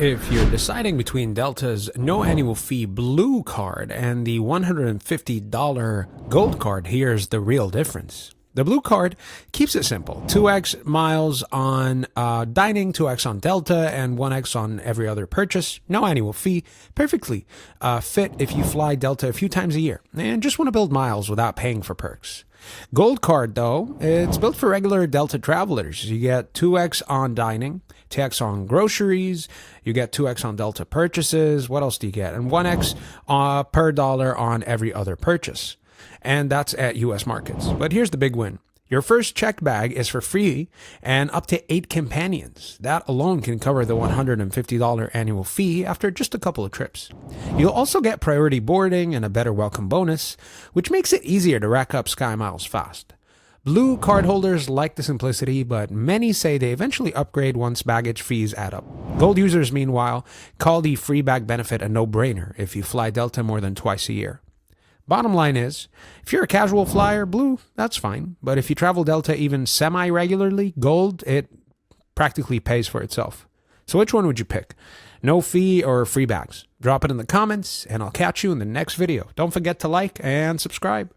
If you're deciding between Delta's no annual fee Blue card and the $150 Gold card, here's the real difference. The Blue card keeps it simple. 2x miles on dining, 2x on Delta, and 1x on every other purchase. No annual fee. Perfectly fit if you fly Delta a few times a year and just want to build miles without paying for perks. Gold card, though, it's built for regular Delta travelers. You get 2x on dining, 2x on groceries, you get 2x on Delta purchases. What else do you get? And 1x per dollar on every other purchase. And that's at US markets. But here's the big win. Your first checked bag is for free and up to 8 companions. That alone can cover the $150 annual fee after just a couple of trips. You'll also get priority boarding and a better welcome bonus, which makes it easier to rack up SkyMiles fast. Blue cardholders like the simplicity, but many say they eventually upgrade once baggage fees add up. Gold users, meanwhile, call the free bag benefit a no-brainer if you fly Delta more than twice a year. Bottom line is, if you're a casual flyer, Blue, that's fine. But if you travel Delta even semi-regularly, Gold, it practically pays for itself. So which one would you pick? No fee or free bags? Drop it in the comments, and I'll catch you in the next video. Don't forget to like and subscribe.